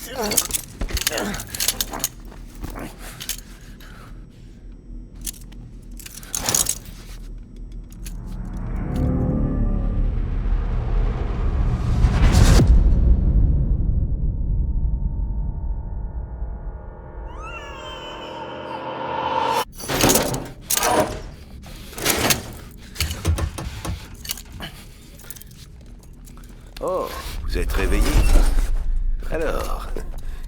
Oh, vous êtes réveillé? Alors,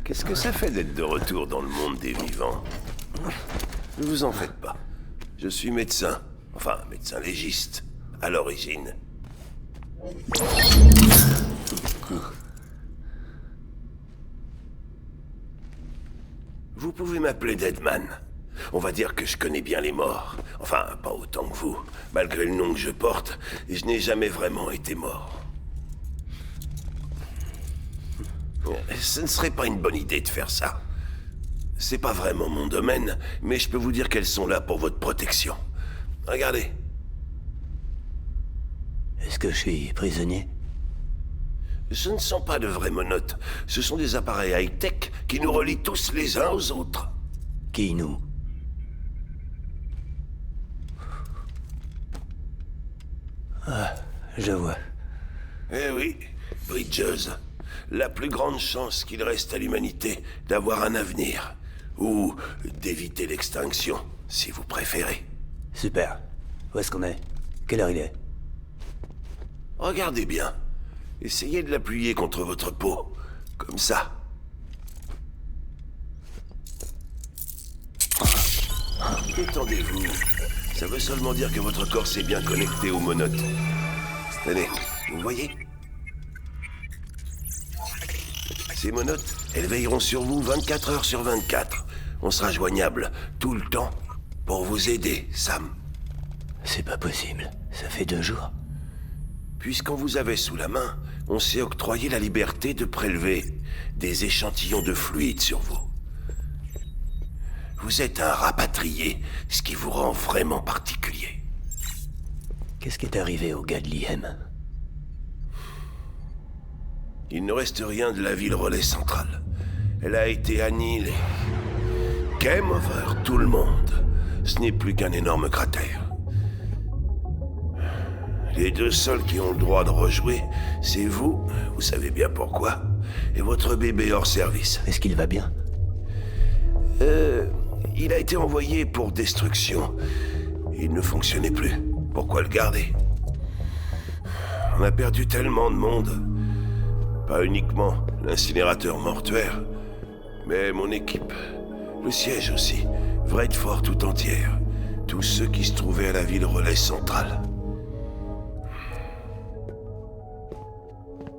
qu'est-ce que ça fait d'être de retour dans le monde des vivants? Ne vous en faites pas. Je suis médecin. Enfin, médecin légiste, à l'origine. Vous pouvez m'appeler Deadman. On va dire que je connais bien les morts. Enfin, pas autant que vous. Malgré le nom que je porte, je n'ai jamais vraiment été mort. Ce ne serait pas une bonne idée de faire ça. C'est pas vraiment mon domaine, mais je peux vous dire qu'elles sont là pour votre protection. Regardez. Est-ce que je suis prisonnier? Ce ne sont pas de vraies menottes. Ce sont des appareils high-tech qui nous relient tous les uns aux autres. Qui nous? Ah, je vois. Eh oui, Bridges. La plus grande chance qu'il reste à l'humanité d'avoir un avenir. Ou d'éviter l'extinction, si vous préférez. Super. Où est-ce qu'on est? Quelle heure il est? Regardez bien. Essayez de l'appuyer contre votre peau. Comme ça. Détendez-vous. Ça veut seulement dire que votre corps s'est bien connecté aux monotes. Tenez, vous voyez? Ces monotes, elles veilleront sur vous 24 heures sur 24. On sera joignable tout le temps pour vous aider, Sam. C'est pas possible. Ça fait 2 jours. Puisqu'on vous avait sous la main, on s'est octroyé la liberté de prélever des échantillons de fluide sur vous. Vous êtes un rapatrié, ce qui vous rend vraiment particulier. Qu'est-ce qui est arrivé au gars de l'IM? Il ne reste rien de la ville relais centrale. Elle a été annihilée. Game over, tout le monde. Ce n'est plus qu'un énorme cratère. Les 2 seuls qui ont le droit de rejouer, c'est vous savez bien pourquoi, et votre bébé hors service. Est-ce qu'il va bien? Il a été envoyé pour destruction. Il ne fonctionnait plus. Pourquoi le garder? On a perdu tellement de monde. Pas uniquement l'incinérateur mortuaire, mais mon équipe. Le siège aussi. Vredefort tout entière. Tous ceux qui se trouvaient à la ville relais centrale.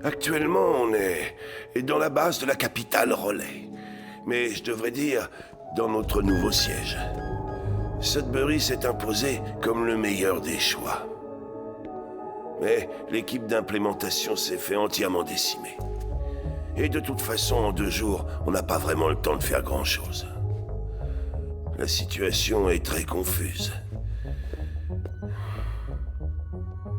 Actuellement, on est dans la base de la capitale relais. Mais je devrais dire, dans notre nouveau siège. Sudbury s'est imposé comme le meilleur des choix. Mais l'équipe d'implémentation s'est fait entièrement décimer. Et de toute façon, en 2 jours, on n'a pas vraiment le temps de faire grand-chose. La situation est très confuse.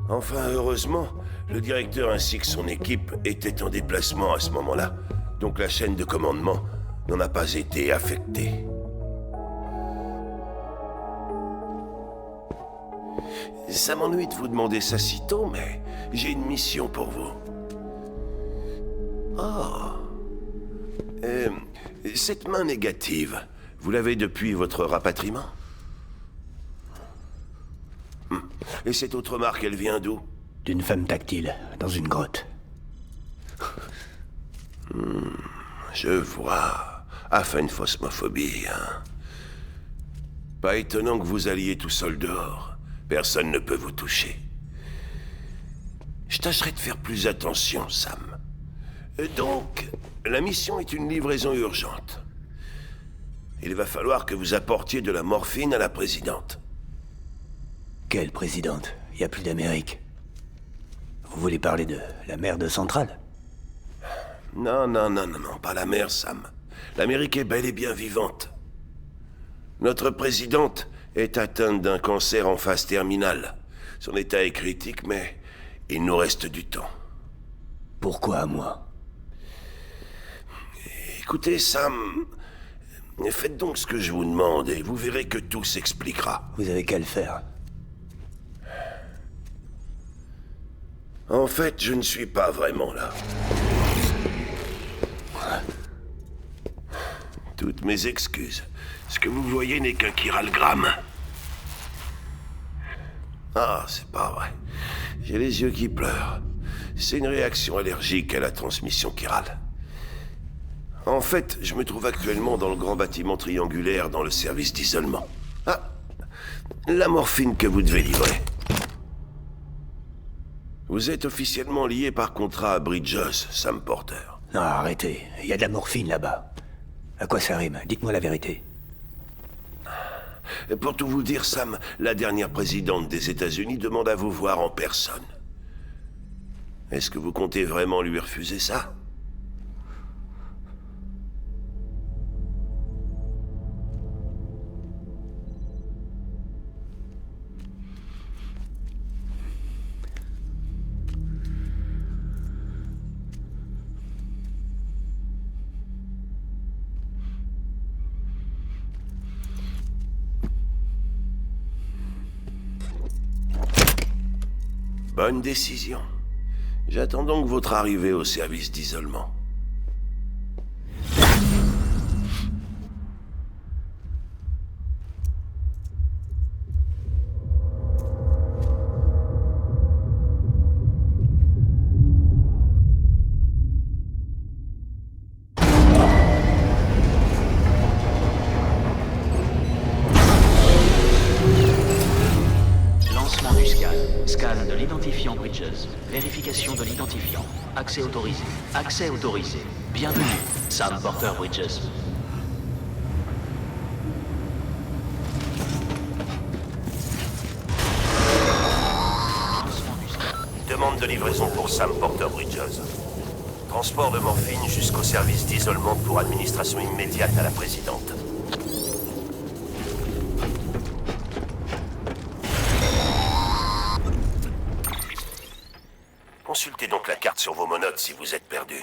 Enfin, heureusement, le directeur ainsi que son équipe étaient en déplacement à ce moment-là. Donc la chaîne de commandement n'en a pas été affectée. Ça m'ennuie de vous demander ça si tôt, mais j'ai une mission pour vous. Oh. Cette main négative, vous l'avez depuis votre rapatriement? Et cette autre marque, elle vient d'où? D'une femme tactile, dans une grotte. Je vois. Aphenphosmophobie, hein. Pas étonnant que vous alliez tout seul dehors. Personne ne peut vous toucher. Je tâcherai de faire plus attention, Sam. Donc, la mission est une livraison urgente. Il va falloir que vous apportiez de la morphine à la présidente. Quelle présidente? Y a plus d'Amérique. Vous voulez parler de la mère de Centrale? Non, pas la mère, Sam. L'Amérique est bel et bien vivante. Notre présidente est atteinte d'un cancer en phase terminale. Son état est critique, mais il nous reste du temps. Pourquoi à moi? Écoutez, Sam, faites donc ce que je vous demande et vous verrez que tout s'expliquera. Vous avez qu'à le faire. En fait, je ne suis pas vraiment là. Toutes mes excuses. Ce que vous voyez n'est qu'un chiralgramme. Ah, c'est pas vrai. J'ai les yeux qui pleurent. C'est une réaction allergique à la transmission chirale. En fait, je me trouve actuellement dans le grand bâtiment triangulaire dans le service d'isolement. Ah, la morphine que vous devez livrer. Vous êtes officiellement lié par contrat à Bridges, Sam Porter. Non, arrêtez. Il y a de la morphine là-bas. À quoi ça rime? Dites-moi la vérité. Pour tout vous dire, Sam, la dernière présidente des États-Unis demande à vous voir en personne. Est-ce que vous comptez vraiment lui refuser ça? Bonne décision. J'attends donc votre arrivée au service d'isolement. Lancement du scan. Scan de l'identifiant Bridges. Vérification de l'identifiant. Accès autorisé. Accès autorisé. Bienvenue, Sam Porter Bridges. Lancement du scan. Demande de livraison pour Sam Porter Bridges. Transport de morphine jusqu'au service d'isolement pour administration immédiate à la présidente. Consultez donc la carte sur vos monotes si vous êtes perdu.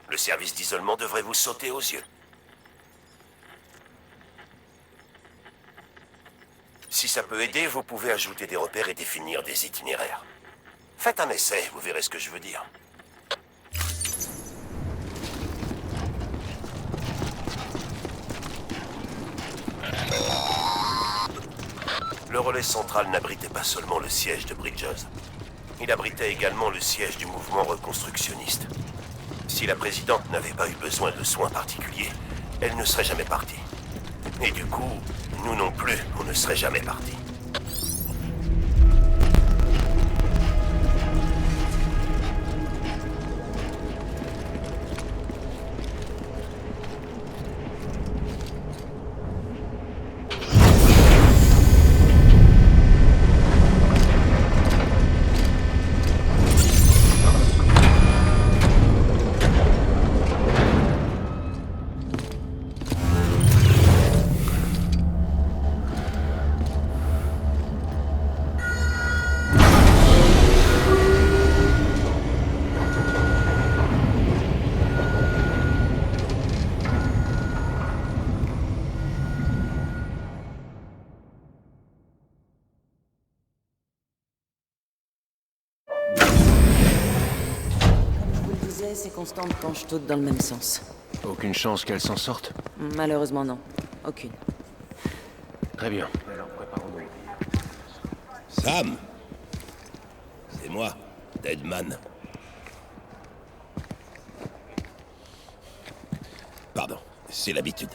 Le service d'isolement devrait vous sauter aux yeux. Si ça peut aider, vous pouvez ajouter des repères et définir des itinéraires. Faites un essai, vous verrez ce que je veux dire. Le relais central n'abritait pas seulement le siège de Bridges. Il abritait également le siège du mouvement reconstructionniste. Si la présidente n'avait pas eu besoin de soins particuliers, elle ne serait jamais partie. Et du coup, nous non plus, on ne serait jamais partis. Ces constantes penchent toutes dans le même sens. Aucune chance qu'elle s'en sorte? Malheureusement, non. Aucune. Très bien. Sam! C'est moi, Deadman. Pardon, c'est l'habitude.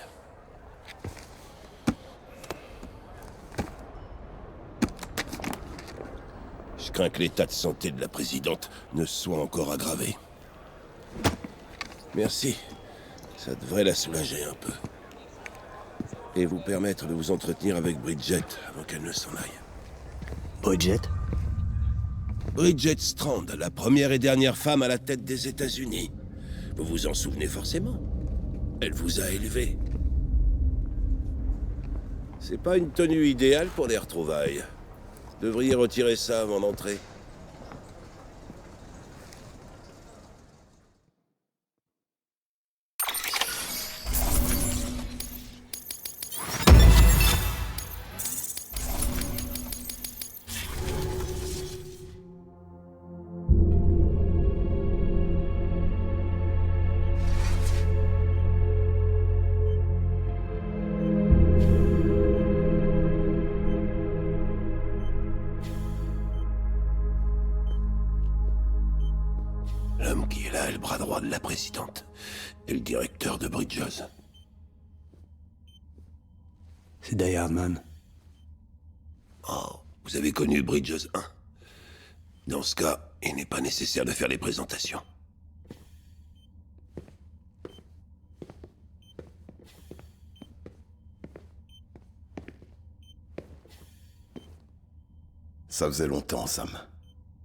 Je crains que l'état de santé de la présidente ne soit encore aggravé. Merci. Ça devrait la soulager un peu. Et vous permettre de vous entretenir avec Bridget avant qu'elle ne s'en aille. Bridget? Bridget Strand, la première et dernière femme à la tête des États-Unis. Vous vous en souvenez forcément. Elle vous a élevé. C'est pas une tenue idéale pour les retrouvailles. Devriez retirer ça avant d'entrer. la présidente et le directeur de Bridges. C'est Die Hardman. Oh, vous avez connu Bridges 1. Dans ce cas, il n'est pas nécessaire de faire les présentations. Ça faisait longtemps, Sam.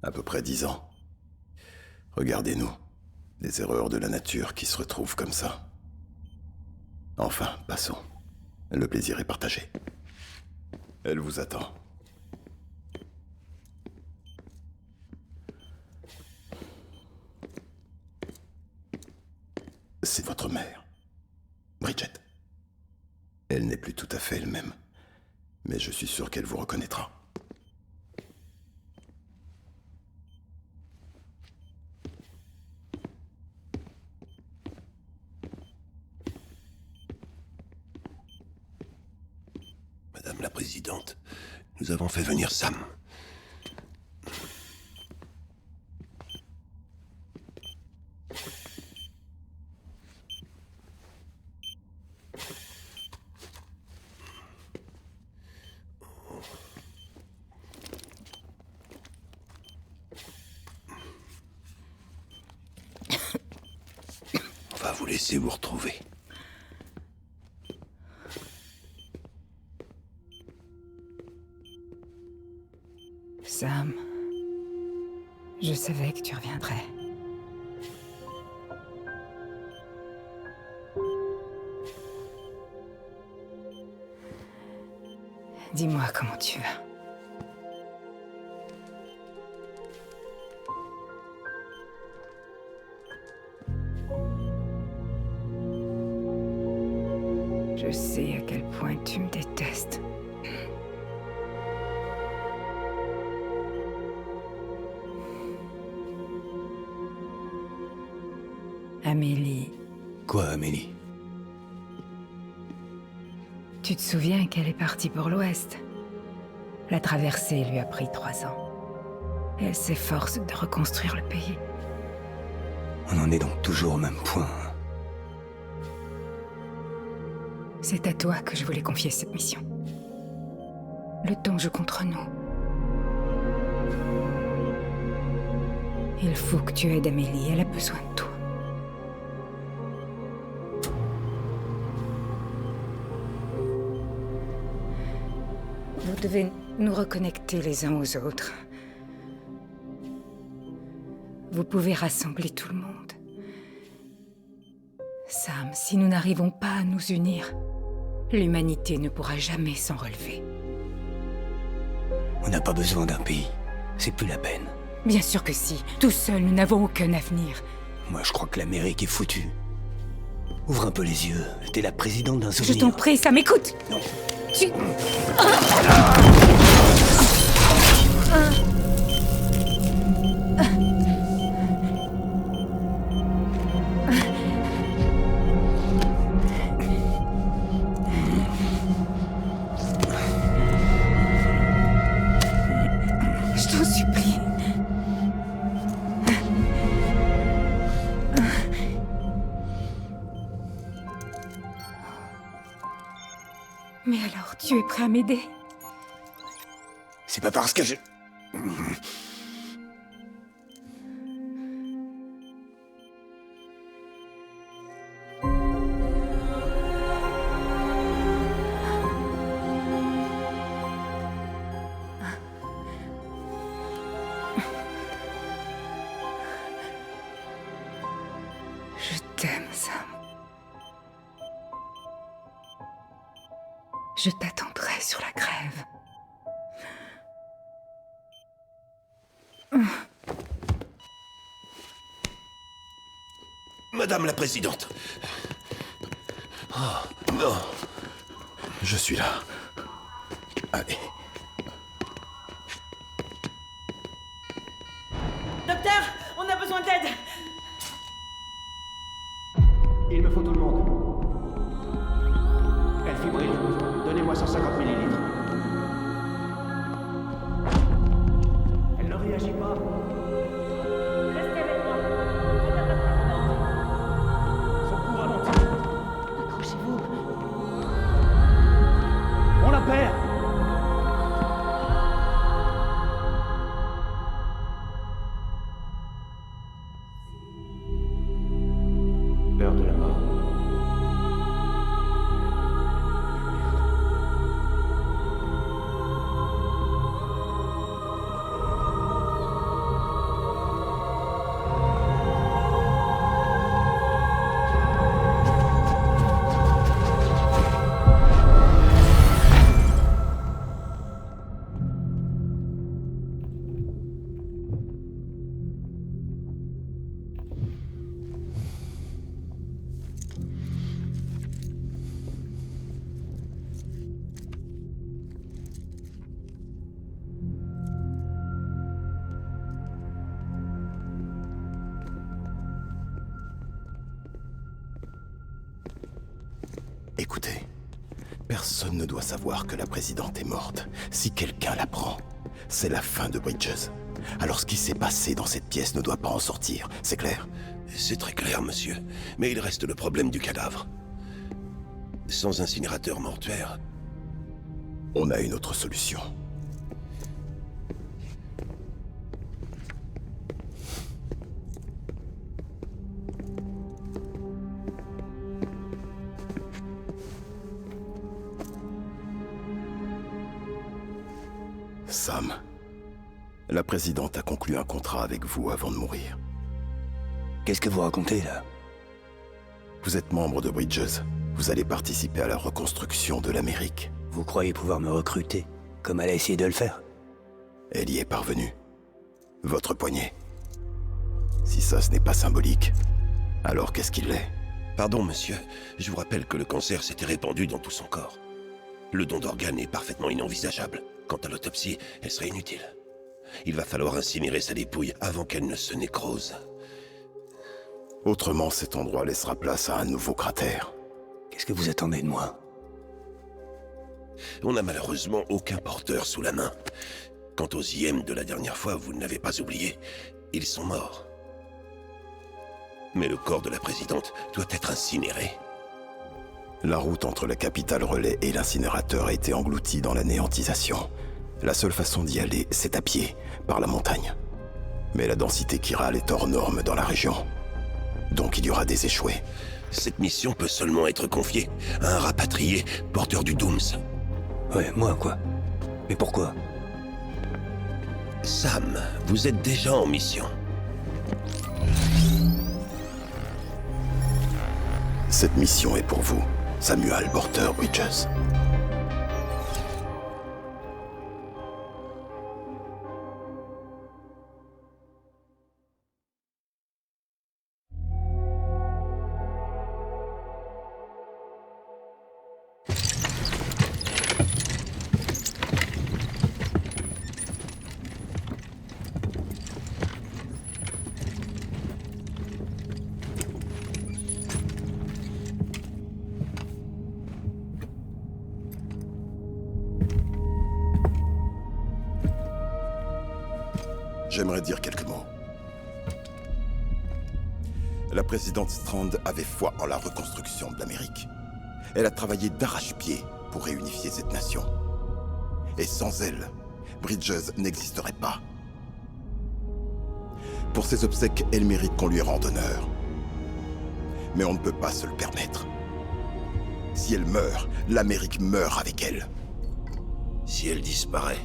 À peu près 10 ans. Regardez-nous. Des erreurs de la nature qui se retrouvent comme ça. Enfin, passons. Le plaisir est partagé. Elle vous attend. C'est votre mère, Bridget. Elle n'est plus tout à fait elle-même, mais je suis sûr qu'elle vous reconnaîtra. Madame la Présidente, nous avons fait venir Sam. On va vous laisser vous retrouver. Sam, je savais que tu reviendrais. Dis-moi comment tu vas. Je sais à quel point tu me détestes. Amélie. Quoi, Amélie? Tu te souviens qu'elle est partie pour l'Ouest? La traversée lui a pris 3 ans. Et elle s'efforce de reconstruire le pays. On en est donc toujours au même point. Hein. C'est à toi que je voulais confier cette mission. Le temps joue contre nous. Il faut que tu aides Amélie, elle a besoin de toi. Vous devez nous reconnecter les uns aux autres. Vous pouvez rassembler tout le monde. Sam, si nous n'arrivons pas à nous unir, l'humanité ne pourra jamais s'en relever. On n'a pas besoin d'un pays. C'est plus la peine. Bien sûr que si. Tout seul, nous n'avons aucun avenir. Moi, je crois que l'Amérique est foutue. Ouvre un peu les yeux. T'es la présidente d'un Je souvenir. t'en prie, Sam, écoute. Non. Tu... Je t'en supplie. Mais alors, tu es prêt à m'aider? C'est pas parce que je... Je t'aime, Sam. Je t'attendrai sur la grève. Madame la Présidente. Oh, non. Je suis là. Allez. Docteur, on a besoin d'aide. Il me faut tout le monde. Elle fibrille. Donnez-moi 150 millilitres. Elle ne réagit pas. Restez avec moi. Madame la Présidente. Écoutez, personne ne doit savoir que la présidente est morte. Si quelqu'un l'apprend, c'est la fin de Bridges. Alors ce qui s'est passé dans cette pièce ne doit pas en sortir, c'est clair? C'est très clair, monsieur. Mais il reste le problème du cadavre. Sans incinérateur mortuaire... On a une autre solution. Sam, la présidente a conclu un contrat avec vous avant de mourir. Qu'est-ce que vous racontez, là? Vous êtes membre de Bridges. Vous allez participer à la reconstruction de l'Amérique. Vous croyez pouvoir me recruter, comme elle a essayé de le faire? Elle y est parvenue. Votre poignet. Si ça, ce n'est pas symbolique, alors qu'est-ce qu'il l'est? Pardon, monsieur. Je vous rappelle que le cancer s'était répandu dans tout son corps. Le don d'organes est parfaitement inenvisageable. Quant à l'autopsie, elle serait inutile. Il va falloir incinérer sa dépouille avant qu'elle ne se nécrose. Autrement, cet endroit laissera place à un nouveau cratère. Qu'est-ce que vous attendez de moi? On n'a malheureusement aucun porteur sous la main. Quant aux IM de la dernière fois, vous ne l'avez pas oublié. Ils sont morts. Mais le corps de la présidente doit être incinéré. La route entre la capitale Relais et l'incinérateur a été engloutie dans l'anéantisation. La seule façon d'y aller, c'est à pied, par la montagne. Mais la densité chirale est hors norme dans la région. Donc il y aura des échoués. Cette mission peut seulement être confiée à un rapatrié porteur du Dooms. Ouais, moi, quoi. Mais pourquoi? Sam, vous êtes déjà en mission. Cette mission est pour vous, Samuel Porter Bridges. J'aimerais dire quelques mots. La présidente Strand avait foi en la reconstruction de l'Amérique. Elle a travaillé d'arrache-pied pour réunifier cette nation. Et sans elle, Bridges n'existerait pas. Pour ses obsèques, elle mérite qu'on lui rende honneur. Mais on ne peut pas se le permettre. Si elle meurt, l'Amérique meurt avec elle. Si elle disparaît,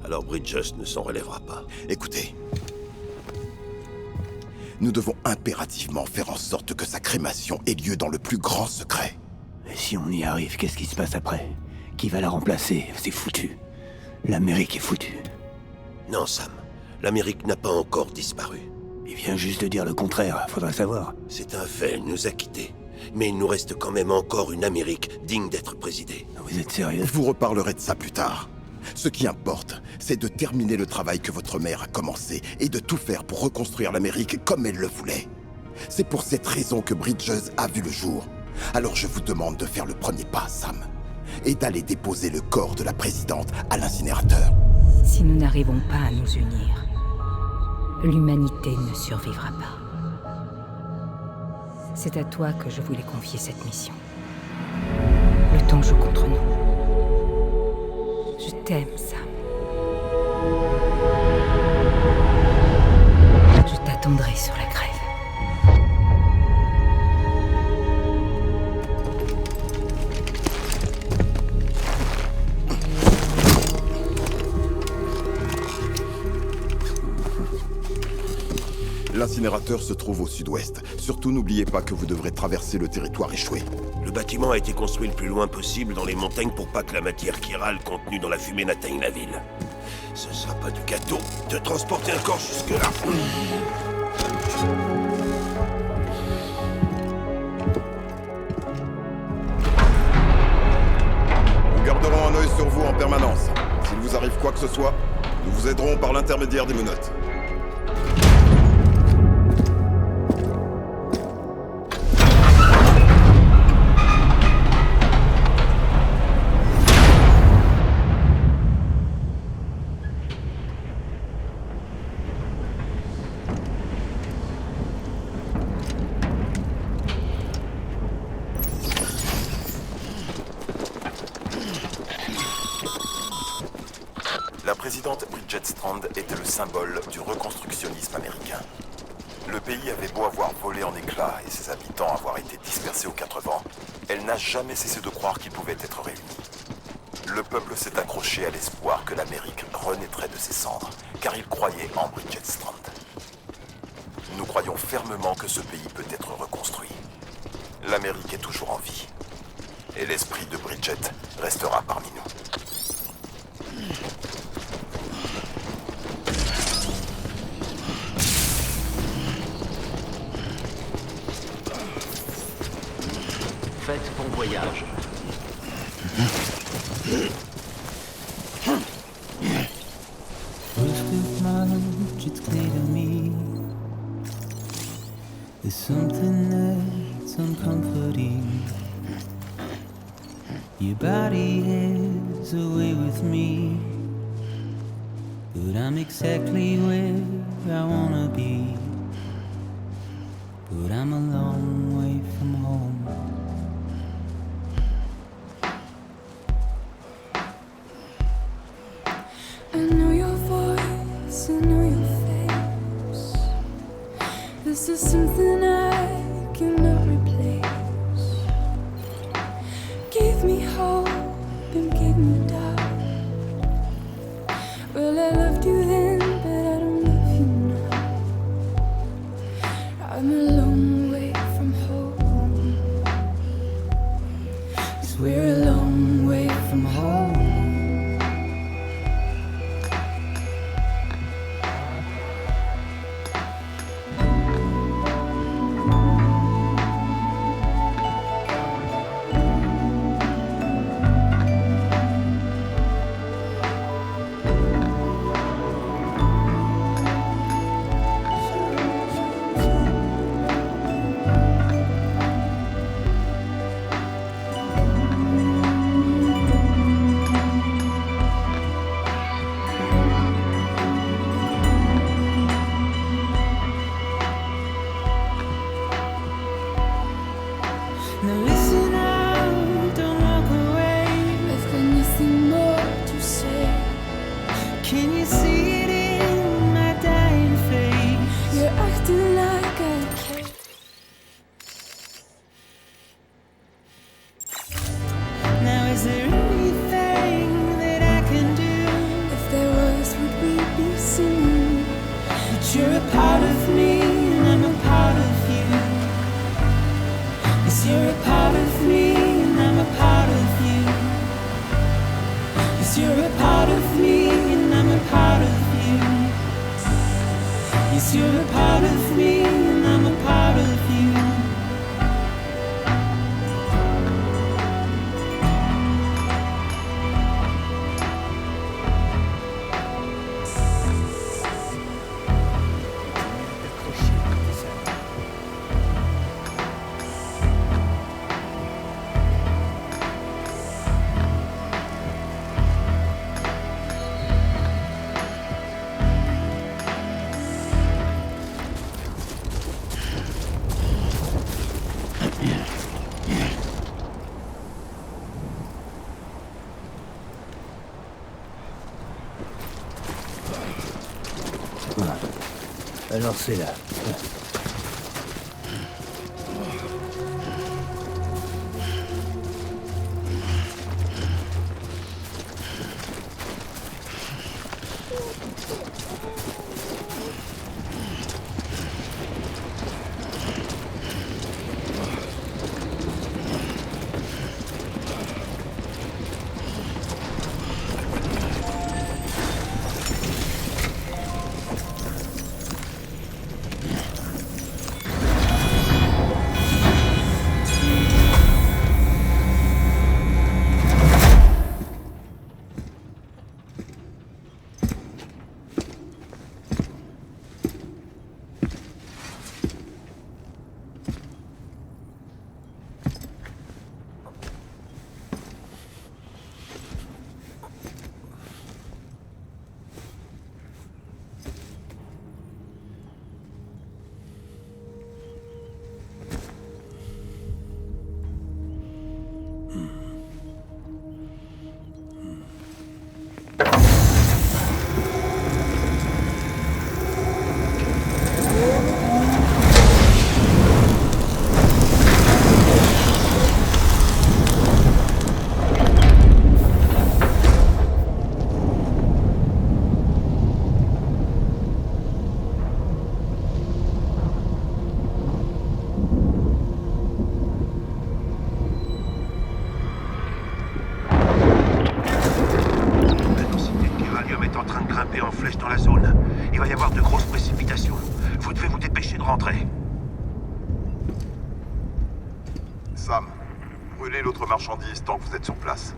alors Bridges ne s'en relèvera pas. Écoutez, nous devons impérativement faire en sorte que sa crémation ait lieu dans le plus grand secret. Et si on y arrive, qu'est-ce qui se passe après? Qui va la remplacer? C'est foutu. L'Amérique est foutue. Non, Sam. L'Amérique n'a pas encore disparu. Il vient juste de dire le contraire, faudra savoir. C'est un fait, elle nous a quittés. Mais il nous reste quand même encore une Amérique digne d'être présidée. Vous êtes sérieux? Vous reparlerez de ça plus tard. Ce qui importe, c'est de terminer le travail que votre mère a commencé et de tout faire pour reconstruire l'Amérique comme elle le voulait. C'est pour cette raison que Bridges a vu le jour. Alors je vous demande de faire le premier pas, Sam, et d'aller déposer le corps de la présidente à l'incinérateur. Si nous n'arrivons pas à nous unir, l'humanité ne survivra pas. C'est à toi que je voulais confier cette mission. Le temps joue contre nous. Je t'aime, Sam. Je t'attendrai sur la grève. L'incinérateur se trouve au sud-ouest. Surtout, n'oubliez pas que vous devrez traverser le territoire échoué. Le bâtiment a été construit le plus loin possible dans les montagnes pour pas que la matière chirale contenue dans la fumée n'atteigne la ville. Ce sera pas du gâteau de transporter un corps jusque-là. Nous garderons un œil sur vous en permanence. S'il vous arrive quoi que ce soit, nous vous aiderons par l'intermédiaire des menottes. présidente Bridget Strand était le symbole du reconstructionnisme américain. Le pays avait beau avoir volé en éclats et ses habitants avoir été dispersés aux quatre vents, elle n'a jamais cessé de croire qu'ils pouvaient être réunis. Le peuple s'est accroché à l'espoir que l'Amérique renaîtrait de ses cendres, car il croyait en Bridget Strand. Nous croyons fermement que ce pays peut être reconstruit. L'Amérique est toujours en vie. Et l'esprit de Bridget restera parmi nous. Faites bon voyage. First of March, it's clear to me there's something that's uncomforting. Your body is away with me, but I'm exactly where I wanna be. But I'm a long way from home. I know your voice, I know your face. This is something I cannot replace. Gave me hope and gave me doubt. Well, I loved you then, but I don't love you now. I'm a long way from home. 'Cause we're a long way from home. Now listen out, don't walk away. I've got nothing more to say. Can you see it in my dying face? You're acting like I care. Now is there anything that I can do? If there was, would we be singing? But you're a part of me and I'm a part of you. Yes, you're a part of me and I'm a part of you. Yes, you're a part of me and I'm a part of you. Yes, you're a part of me and I'm a part of you. Alors c'est là. brûler l'autre marchandise tant que vous êtes sur place.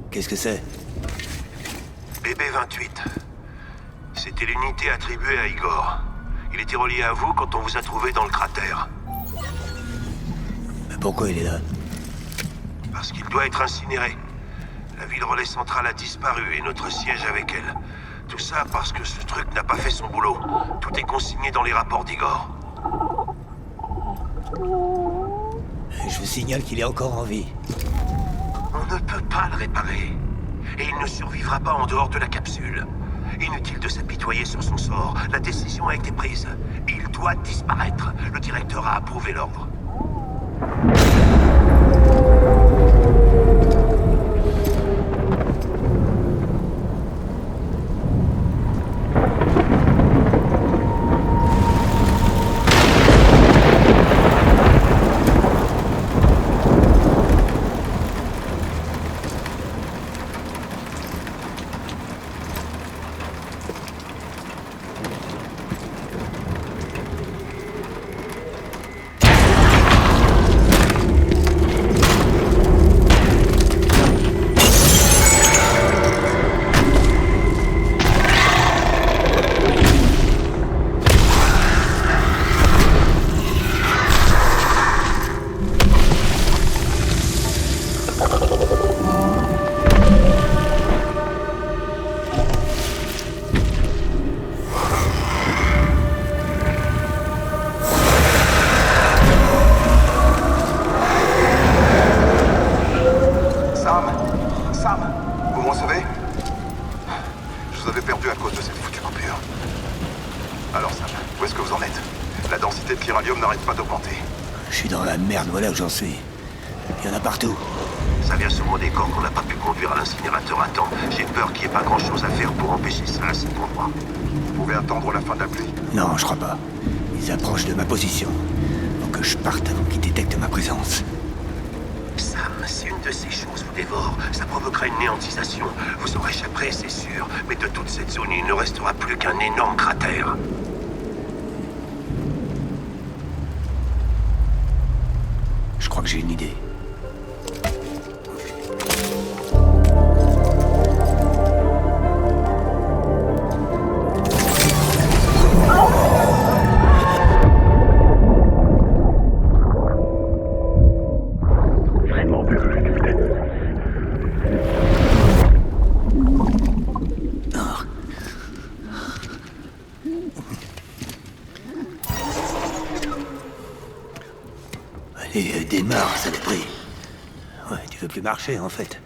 Qu'est-ce que c'est? BB-28. C'était l'unité attribuée à Igor. Il était relié à vous quand on vous a trouvé dans le cratère. Mais pourquoi il est là? Parce qu'il doit être incinéré. La ville relais centrale a disparu et notre siège avec elle. Tout ça parce que ce truc n'a pas fait son boulot. Tout est consigné dans les rapports d'Igor. Je vous signale qu'il est encore en vie. On ne peut pas le réparer. Et il ne survivra pas en dehors de la capsule. Inutile de s'apitoyer sur son sort. La décision a été prise. Il doit disparaître. Le directeur a approuvé l'ordre. Voilà où j'en suis. Il y en a partout. Ça vient sûrement des corps qu'on n'a pas pu conduire à l'incinérateur à temps. J'ai peur qu'il n'y ait pas grand-chose à faire pour empêcher ça à cet endroit. Vous pouvez attendre la fin de la pluie? Non, je crois pas. Ils approchent de ma position. Faut que je parte avant qu'ils détectent ma présence. Sam, si une de ces choses vous dévore, ça provoquera une néantisation. Vous en réchapperez, c'est sûr. Mais de toute cette zone, il ne restera plus qu'un énorme cratère. Je crois que j'ai une idée. Vraiment désolé, capitaine. Allez, démarre, saloperie. Ouais, tu veux plus marcher, en fait.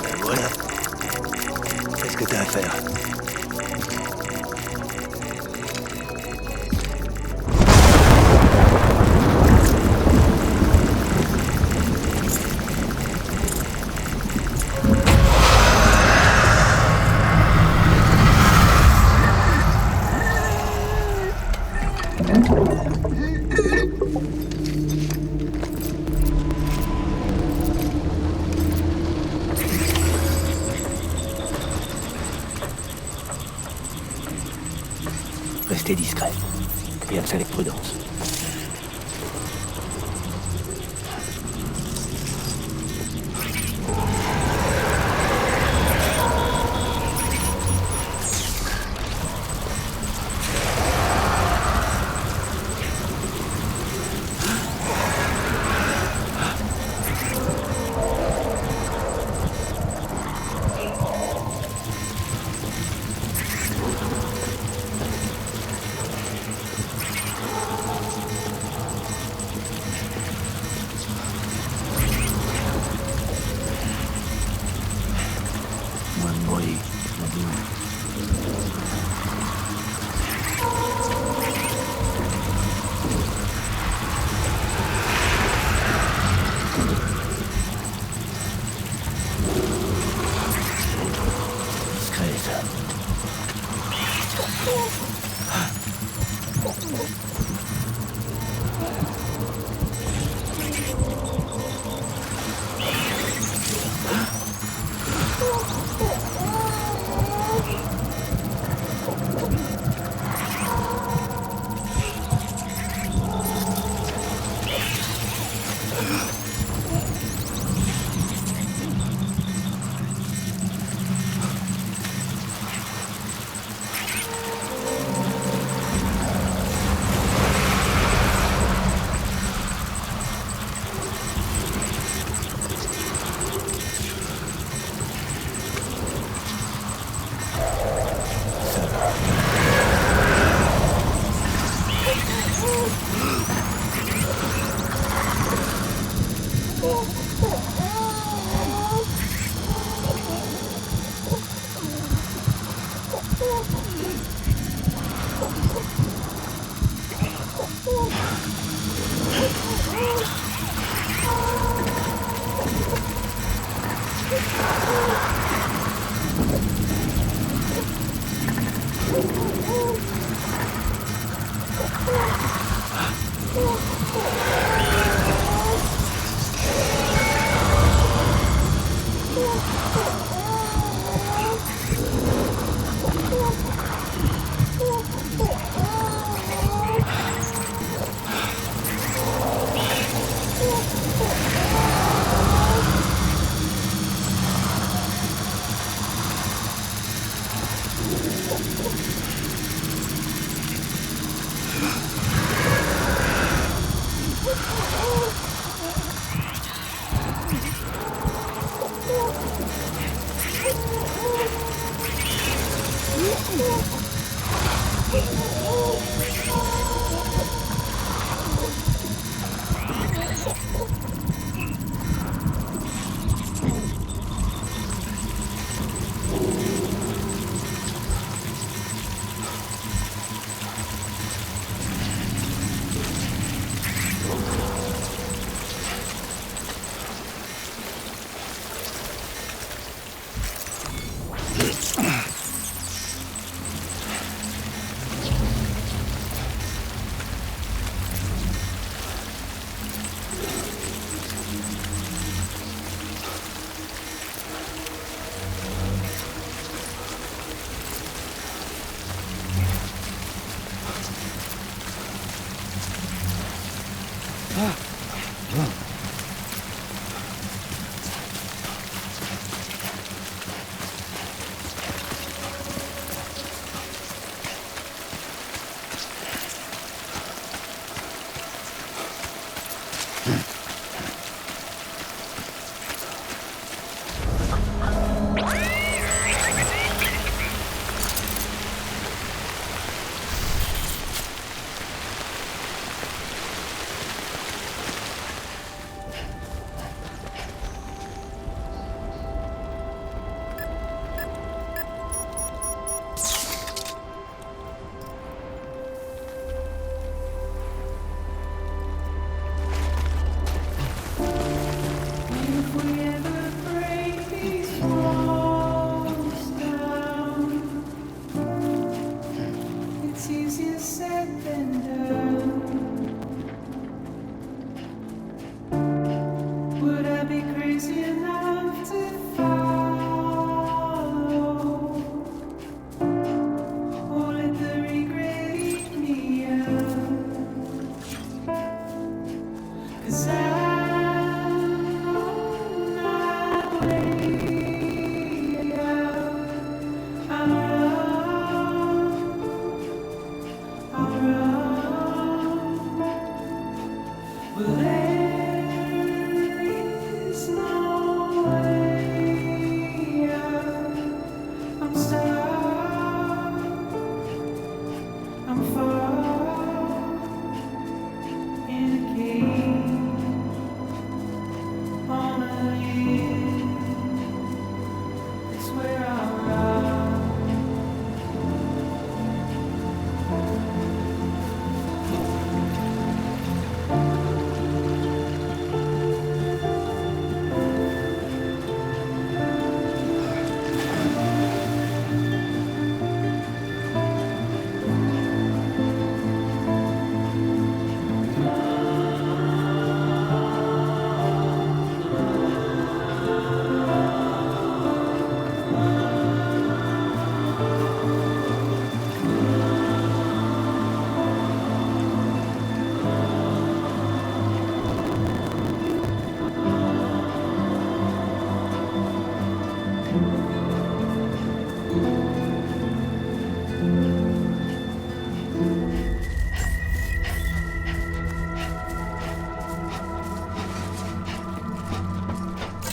Ben voilà. Qu'est-ce que t'as à faire? Restez discret. Et à ça avec prudence.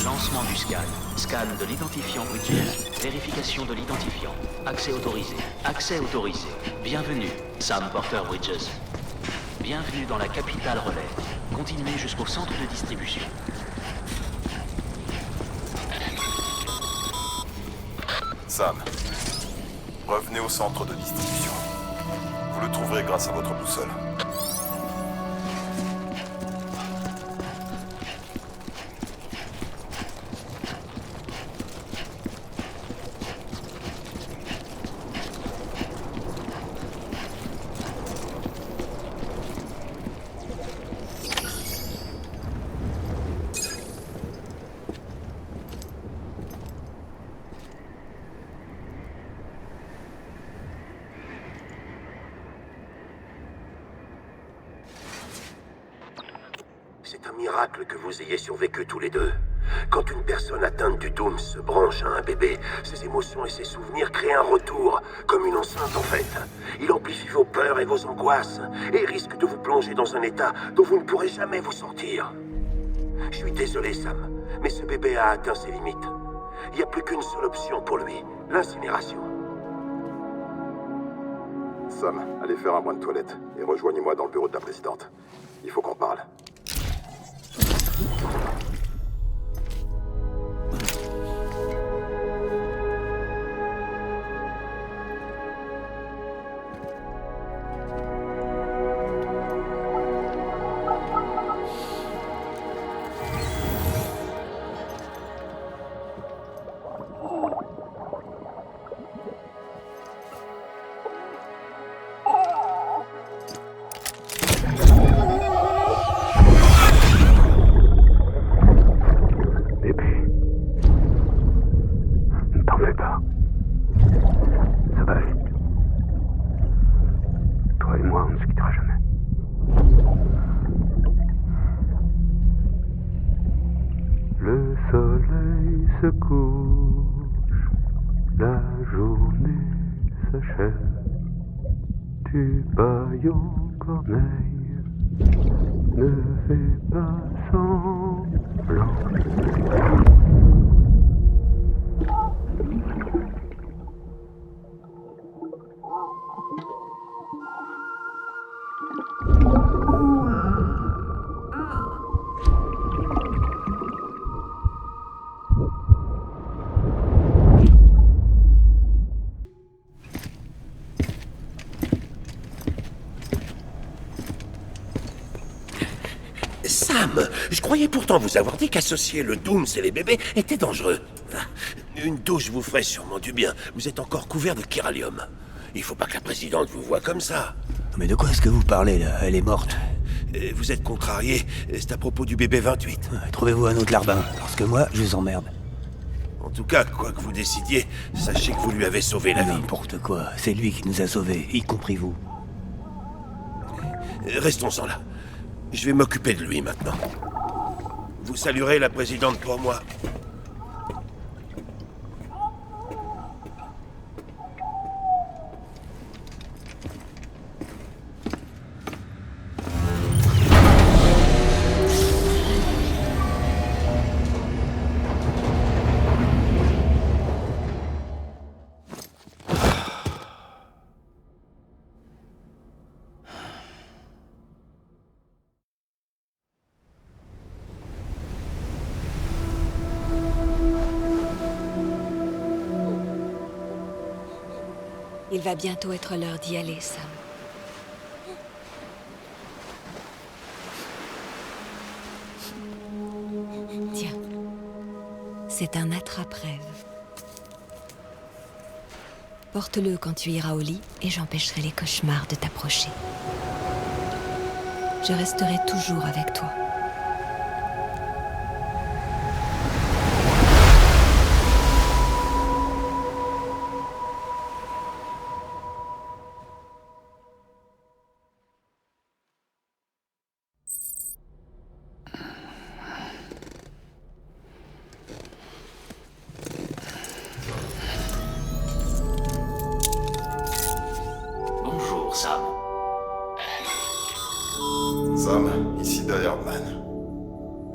Lancement du scan. Scan de l'identifiant Bridges. Vérification de l'identifiant. Accès autorisé. Accès autorisé. Bienvenue, Sam Porter Bridges. Bienvenue dans la capitale relais. Continuez jusqu'au centre de distribution. Sam, revenez au centre de distribution. Vous le trouverez grâce à votre boussole. miracle que vous ayez survécu tous les deux. Quand une personne atteinte du Doom se branche à un bébé, ses émotions et ses souvenirs créent un retour, comme une enceinte en fait. Il amplifie vos peurs et vos angoisses, et risque de vous plonger dans un état dont vous ne pourrez jamais vous sortir. Je suis désolé, Sam, mais ce bébé a atteint ses limites. Il n'y a plus qu'une seule option pour lui, l'incinération. Sam, allez faire un bain de toilette et rejoignez-moi dans le bureau de la présidente. Il faut qu'on parle. se couche, la journée s'achève, tu bailles en corneille, ne fais pas semblant. Sam, je croyais pourtant vous avoir dit qu'associer le Dooms et les bébés était dangereux. Une douche vous ferait sûrement du bien. Vous êtes encore couvert de chiralium. Il faut pas que la présidente vous voie comme ça. Mais de quoi est-ce que vous parlez, là? Elle est morte. Vous êtes contrarié. C'est à propos du bébé 28. Trouvez-vous un autre larbin, parce que moi, je vous emmerde. En tout cas, quoi que vous décidiez, sachez que vous lui avez sauvé la vie. N'importe quoi. C'est lui qui nous a sauvés, y compris vous. Restons-en là. Je vais m'occuper de lui maintenant. Vous saluerez la présidente pour moi. Il va bientôt être l'heure d'y aller, Sam. Tiens, c'est un attrape-rêve. Porte-le quand tu iras au lit et j'empêcherai les cauchemars de t'approcher. Je resterai toujours avec toi. Bonjour, Sam. Sam, ici Direman.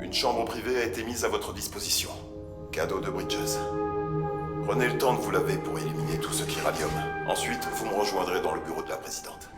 Une chambre privée a été mise à votre disposition. Cadeau de Bridges. Prenez le temps de vous laver pour éliminer tout ce chiralium. Ensuite, vous me rejoindrez dans le bureau de la présidente.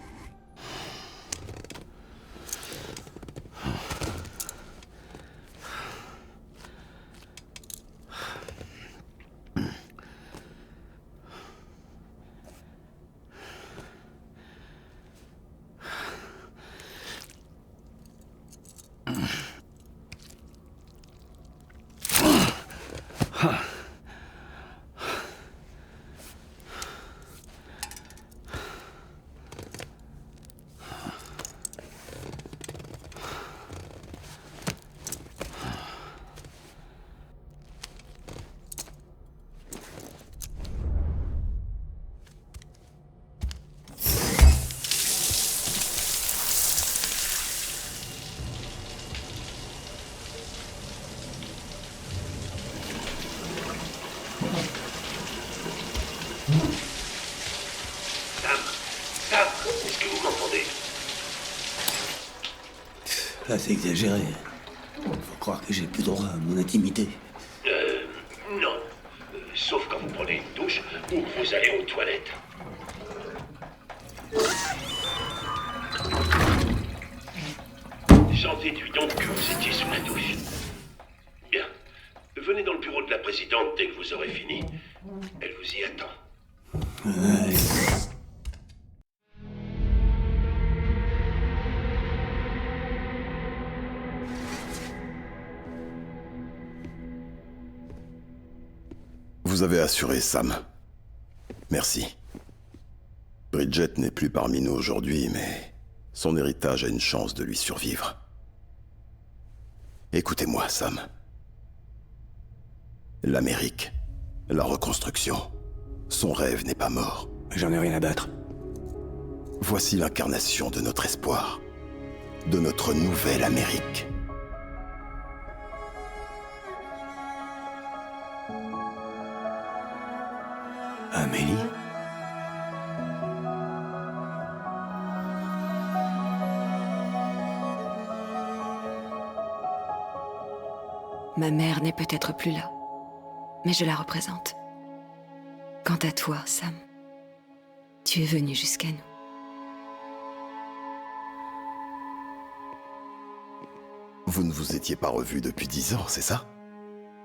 Là, c'est exagéré. Faut croire que j'ai plus droit à mon intimité. Non. Sauf quand vous prenez une douche ou que vous allez aux toilettes. J'en déduis donc que vous étiez sous la douche. Bien. Venez dans le bureau de la présidente dès que vous aurez fini. Elle vous y attend. Ouais. Vous avez assuré Sam. Merci. Bridget n'est plus parmi nous aujourd'hui, mais son héritage a une chance de lui survivre. Écoutez-moi, Sam. L'Amérique, la reconstruction, son rêve n'est pas mort. J'en ai rien à battre. Voici l'incarnation de notre espoir, de notre nouvelle Amérique. Amélie? Ma mère n'est peut-être plus là, mais je la représente. Quant à toi, Sam, tu es venu jusqu'à nous. Vous ne vous étiez pas revus depuis 10 ans, c'est ça?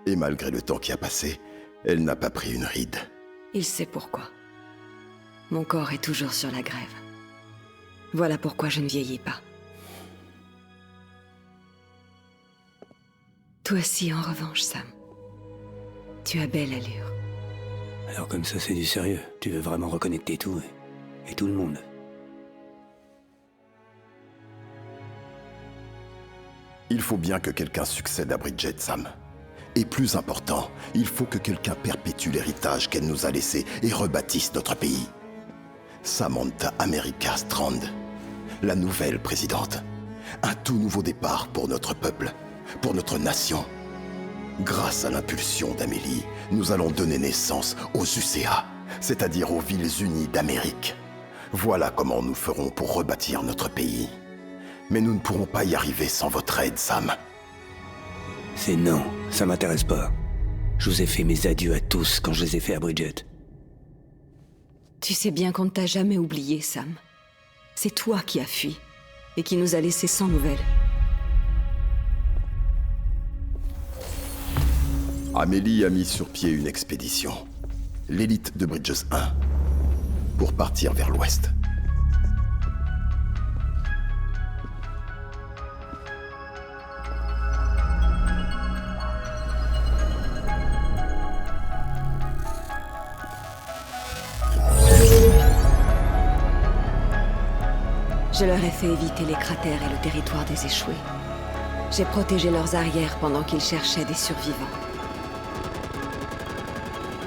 Et malgré le temps qui a passé, elle n'a pas pris une ride. Il sait pourquoi. Mon corps est toujours sur la grève. Voilà pourquoi je ne vieillis pas. Toi aussi, en revanche, Sam. Tu as belle allure. Alors comme ça, c'est du sérieux. Tu veux vraiment reconnecter tout et tout le monde. Il faut bien que quelqu'un succède à Bridget, Sam. Et plus important, il faut que quelqu'un perpétue l'héritage qu'elle nous a laissé et rebâtisse notre pays. Samantha America Strand, la nouvelle présidente. Un tout nouveau départ pour notre peuple, pour notre nation. Grâce à l'impulsion d'Amélie, nous allons donner naissance aux UCA, c'est-à-dire aux Villes Unies d'Amérique. Voilà comment nous ferons pour rebâtir notre pays. Mais nous ne pourrons pas y arriver sans votre aide, Sam. C'est non, ça m'intéresse pas. Je vous ai fait mes adieux à tous quand je les ai fait à Bridget. Tu sais bien qu'on ne t'a jamais oublié, Sam. C'est toi qui as fui, et qui nous a laissés sans nouvelles. Amélie a mis sur pied une expédition, l'élite de Bridges 1, pour partir vers l'ouest. Je leur ai fait éviter les cratères et le territoire des échoués. J'ai protégé leurs arrières pendant qu'ils cherchaient des survivants.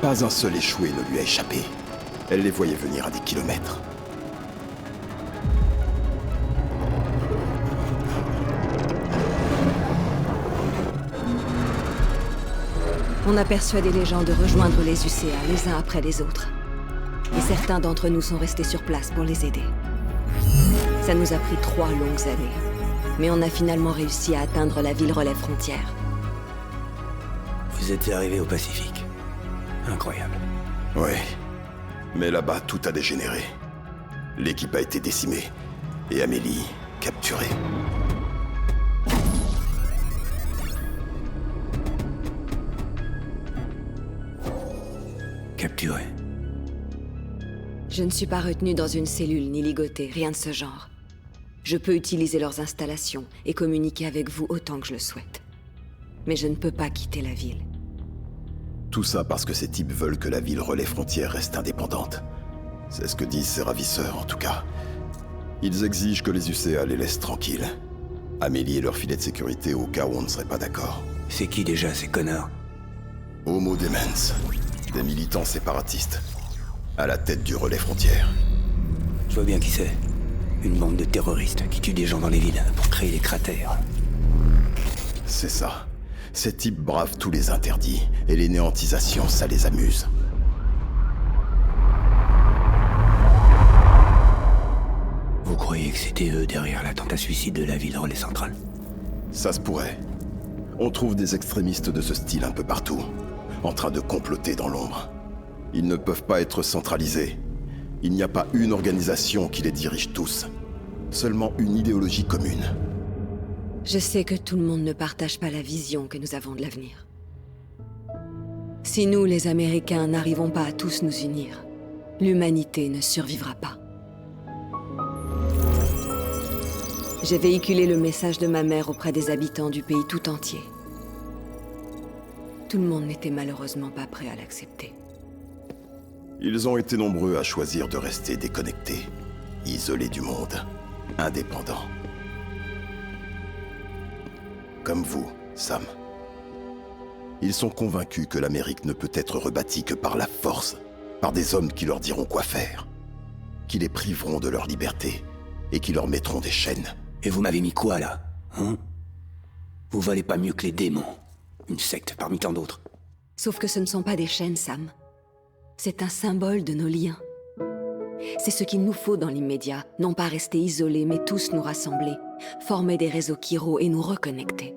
Pas un seul échoué ne lui a échappé. Elle les voyait venir à des kilomètres. On a persuadé les gens de rejoindre les UCA les uns après les autres. Et certains d'entre nous sont restés sur place pour les aider. Ça nous a pris 3 longues années. Mais on a finalement réussi à atteindre la ville relais frontière. Vous êtes arrivés au Pacifique. Incroyable. Oui. Mais là-bas, tout a dégénéré. L'équipe a été décimée. Et Amélie, capturée. Capturée. Je ne suis pas retenue dans une cellule ni ligotée, rien de ce genre. Je peux utiliser leurs installations et communiquer avec vous autant que je le souhaite. Mais je ne peux pas quitter la ville. Tout ça parce que ces types veulent que la ville relais frontière reste indépendante. C'est ce que disent ces ravisseurs, en tout cas. Ils exigent que les UCA les laissent tranquilles. Amélie et leur filet de sécurité au cas où on ne serait pas d'accord. C'est qui déjà, ces connards? Homo Demens. Des militants séparatistes. À la tête du relais frontière. Je vois bien qui c'est. Une bande de terroristes qui tuent des gens dans les villes pour créer des cratères. C'est ça. Ces types bravent tous les interdits, et les néantisations, ça les amuse. Vous croyez que c'était eux derrière l'attentat suicide de la ville relais centrale? Ça se pourrait. On trouve des extrémistes de ce style un peu partout, en train de comploter dans l'ombre. Ils ne peuvent pas être centralisés. Il n'y a pas une organisation qui les dirige tous. Seulement une idéologie commune. Je sais que tout le monde ne partage pas la vision que nous avons de l'avenir. Si nous, les Américains, n'arrivons pas à tous nous unir, l'humanité ne survivra pas. J'ai véhiculé le message de ma mère auprès des habitants du pays tout entier. Tout le monde n'était malheureusement pas prêt à l'accepter. Ils ont été nombreux à choisir de rester déconnectés, isolés du monde, indépendants. Comme vous, Sam. Ils sont convaincus que l'Amérique ne peut être rebâtie que par la force, par des hommes qui leur diront quoi faire, qui les priveront de leur liberté et qui leur mettront des chaînes. Et vous m'avez mis quoi, là? Hein? Vous valez pas mieux que les démons. Une secte parmi tant d'autres. Sauf que ce ne sont pas des chaînes, Sam. C'est un symbole de nos liens. C'est ce qu'il nous faut dans l'immédiat. Non pas rester isolés, mais tous nous rassembler. Former des réseaux chiro et nous reconnecter.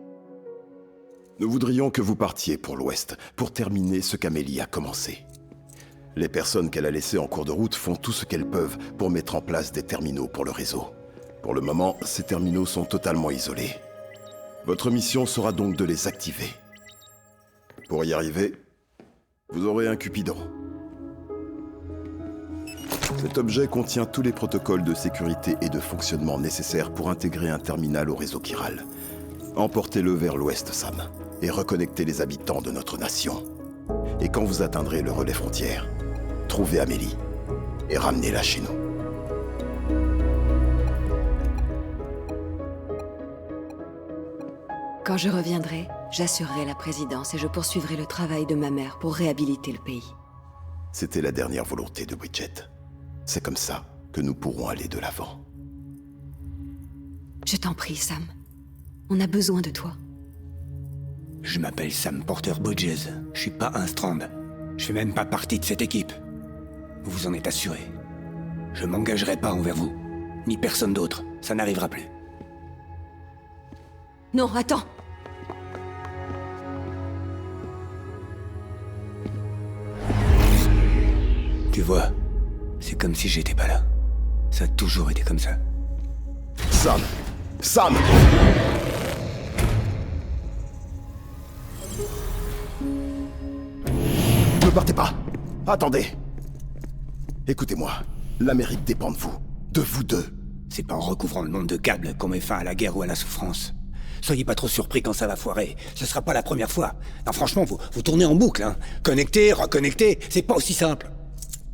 Nous voudrions que vous partiez pour l'Ouest, pour terminer ce qu'Amélie a commencé. Les personnes qu'elle a laissées en cours de route font tout ce qu'elles peuvent pour mettre en place des terminaux pour le réseau. Pour le moment, ces terminaux sont totalement isolés. Votre mission sera donc de les activer. Pour y arriver, vous aurez un Cupidon. Cet objet contient tous les protocoles de sécurité et de fonctionnement nécessaires pour intégrer un terminal au réseau chiral. Emportez-le vers l'ouest, Sam, et reconnectez les habitants de notre nation. Et quand vous atteindrez le relais frontière, trouvez Amélie et ramenez-la chez nous. Quand je reviendrai, j'assurerai la présidence et je poursuivrai le travail de ma mère pour réhabiliter le pays. C'était la dernière volonté de Bridget. C'est comme ça que nous pourrons aller de l'avant. Je t'en prie, Sam. On a besoin de toi. Je m'appelle Sam Porter Bridges. Je suis pas un Strand. Je fais même pas partie de cette équipe. Vous vous en êtes assuré. Je m'engagerai pas envers vous. Ni personne d'autre. Ça n'arrivera plus. Non, attends! Tu vois, c'est comme si j'étais pas là. Ça a toujours été comme ça. Sam! Sam! Ne partez pas! Attendez! Écoutez-moi, l'Amérique dépend de vous deux. C'est pas en recouvrant le monde de câbles qu'on met fin à la guerre ou à la souffrance. Soyez pas trop surpris quand ça va foirer. Ce sera pas la première fois. Non, franchement, vous tournez en boucle, hein. Connecter, reconnecter, c'est pas aussi simple.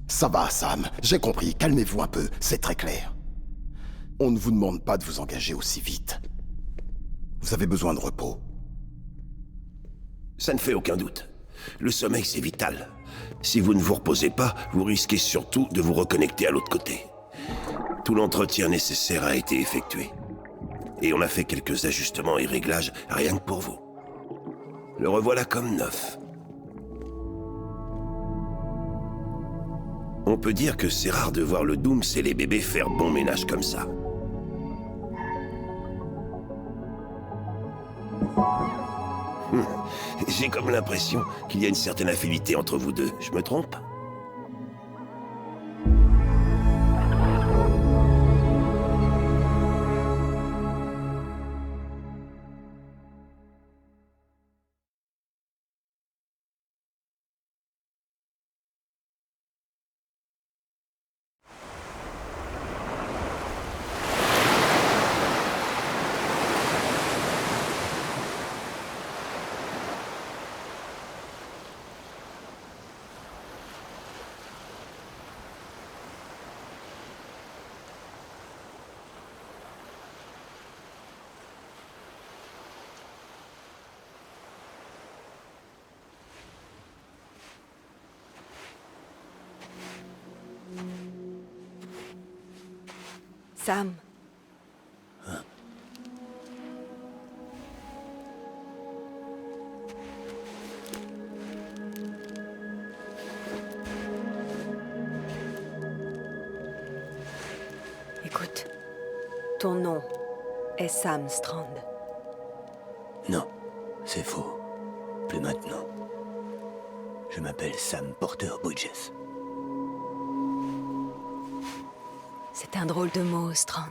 Ça va, Sam. J'ai compris. Calmez-vous un peu. C'est très clair. On ne vous demande pas de vous engager aussi vite. Vous avez besoin de repos. Ça ne fait aucun doute. Le sommeil, c'est vital. Si vous ne vous reposez pas, vous risquez surtout de vous reconnecter à l'autre côté. Tout l'entretien nécessaire a été effectué. Et on a fait quelques ajustements et réglages rien que pour vous. Le revoilà comme neuf. On peut dire que c'est rare de voir le Dooms et les bébés faire bon ménage comme ça. J'ai comme l'impression qu'il y a une certaine affinité entre vous deux. Je me trompe ? Sam. Écoute, ton nom est Sam Strand. C'est faux. Plus maintenant. Je m'appelle Sam Porter Bridges. C'est un drôle de mot, Strand.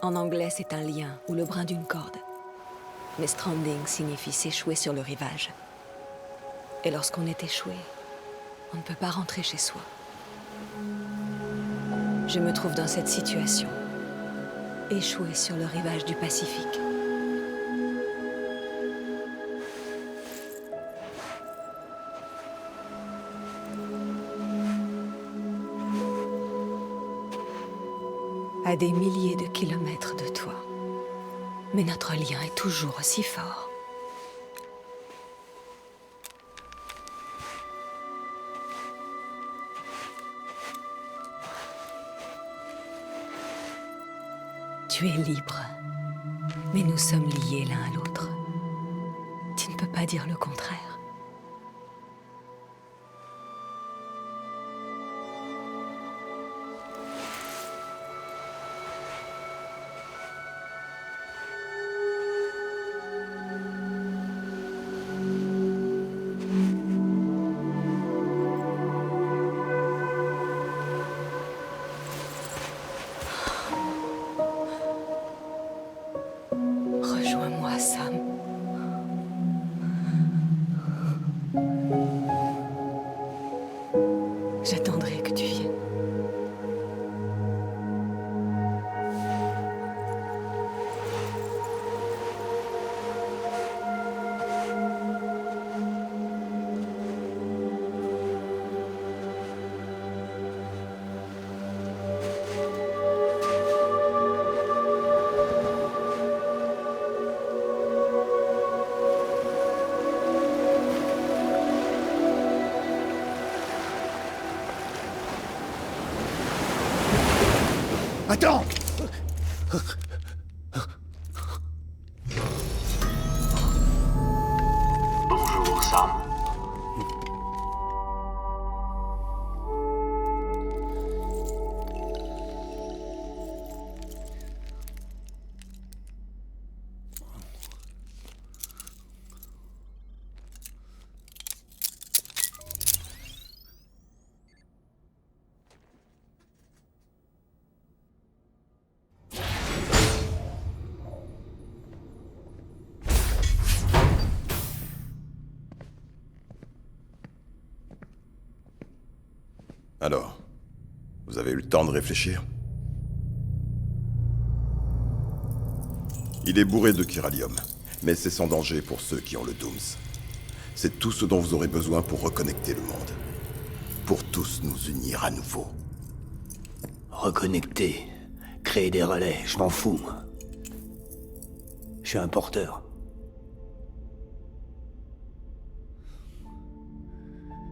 En anglais, c'est un lien ou le brin d'une corde. Mais stranding signifie s'échouer sur le rivage. Et lorsqu'on est échoué, on ne peut pas rentrer chez soi. Je me trouve dans cette situation, échouée sur le rivage du Pacifique. À des milliers de kilomètres de toi. Mais notre lien est toujours aussi fort. Tu es libre, mais nous sommes liés l'un à l'autre. Tu ne peux pas dire le contraire. Rejoins-moi, Sam. J'attendrai que tu viennes. Attends! Bonjour, Sam. Alors, vous avez eu le temps de réfléchir? Il est bourré de chiralium, mais c'est sans danger pour ceux qui ont le Dooms. C'est tout ce dont vous aurez besoin pour reconnecter le monde. Pour tous nous unir à nouveau. Reconnecter, créer des relais, je m'en fous, moi. Je suis un porteur.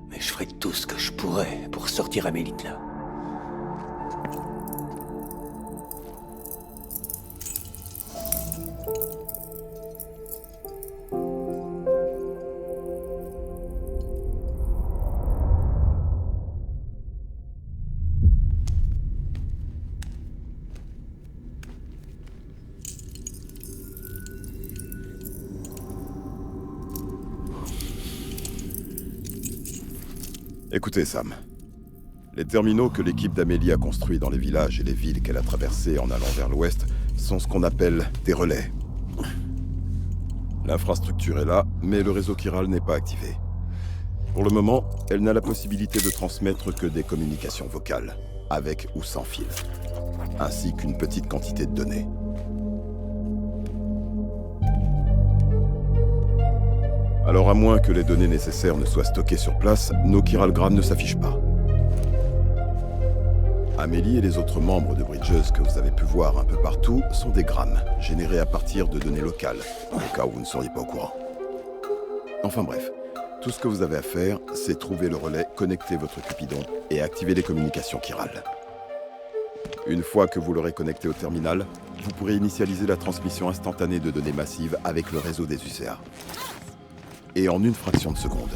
Mais je ferai tout ce que je pourrai pour sortir Amélie de là. Écoutez, Sam. Les terminaux que l'équipe d'Amélie a construits dans les villages et les villes qu'elle a traversés en allant vers l'ouest sont ce qu'on appelle des relais. L'infrastructure est là, mais le réseau chiral n'est pas activé. Pour le moment, elle n'a la possibilité de transmettre que des communications vocales, avec ou sans fil, ainsi qu'une petite quantité de données. Alors à moins que les données nécessaires ne soient stockées sur place, nos chiralgrammes ne s'affichent pas. Amélie et les autres membres de Bridges que vous avez pu voir un peu partout sont des grammes, générés à partir de données locales, au cas où vous ne seriez pas au courant. Enfin bref, tout ce que vous avez à faire, c'est trouver le relais, connecter votre Cupidon et activer les communications chirales. Une fois que vous l'aurez connecté au terminal, vous pourrez initialiser la transmission instantanée de données massives avec le réseau des UCA. Et en une fraction de seconde,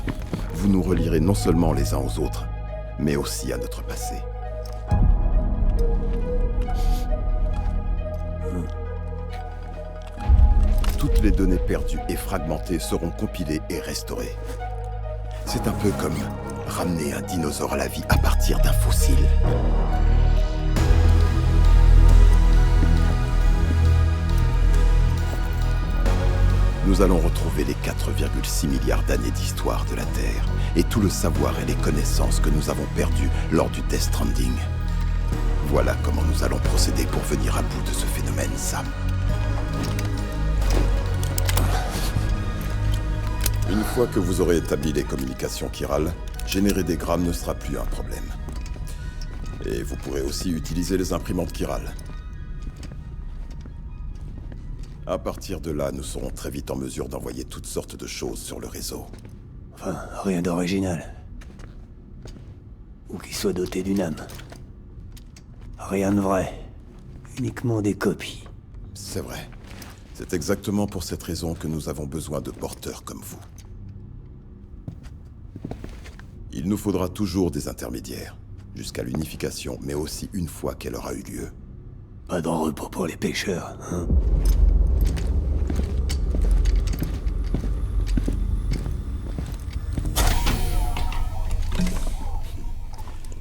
vous nous relierez non seulement les uns aux autres, mais aussi à notre passé. toutes les données perdues et fragmentées seront compilées et restaurées. C'est un peu comme ramener un dinosaure à la vie à partir d'un fossile. Nous allons retrouver les 4,6 milliards d'années d'histoire de la Terre et tout le savoir et les connaissances que nous avons perdus lors du Death Stranding. Voilà comment nous allons procéder pour venir à bout de ce phénomène, Sam. Une fois que vous aurez établi les communications chirales, générer des grammes ne sera plus un problème. Et vous pourrez aussi utiliser les imprimantes chirales. À partir de là, nous serons très vite en mesure d'envoyer toutes sortes de choses sur le réseau. Enfin, rien d'original. Ou qui soit doté d'une âme. Rien de vrai. Uniquement des copies. C'est vrai. C'est exactement pour cette raison que nous avons besoin de porteurs comme vous. Il nous faudra toujours des intermédiaires, jusqu'à l'unification, mais aussi une fois qu'elle aura eu lieu. Pas de repos pour les pêcheurs, hein?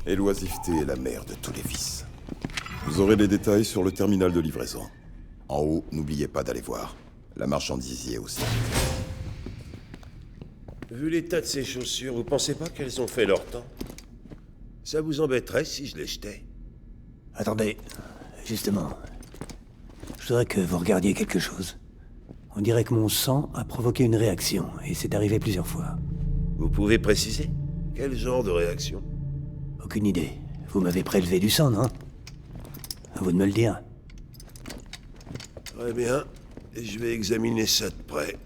Et l'oisiveté est la mère de tous les vices. Vous aurez les détails sur le terminal de livraison. En haut, n'oubliez pas d'aller voir. La marchandise y est aussi. Vu l'état de ces chaussures, vous pensez pas qu'elles ont fait leur temps? Ça vous embêterait si je les jetais? Attendez, justement. Je voudrais que vous regardiez quelque chose. On dirait que mon sang a provoqué une réaction, et c'est arrivé plusieurs fois. Vous pouvez préciser? Quel genre de réaction? Aucune idée. Vous m'avez prélevé du sang, non? À vous de me le dire. Très bien. Et je vais examiner ça de près.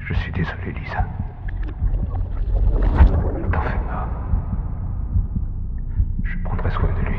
Je suis désolé, Lisa. T'en fais pas. Je prendrai soin de lui.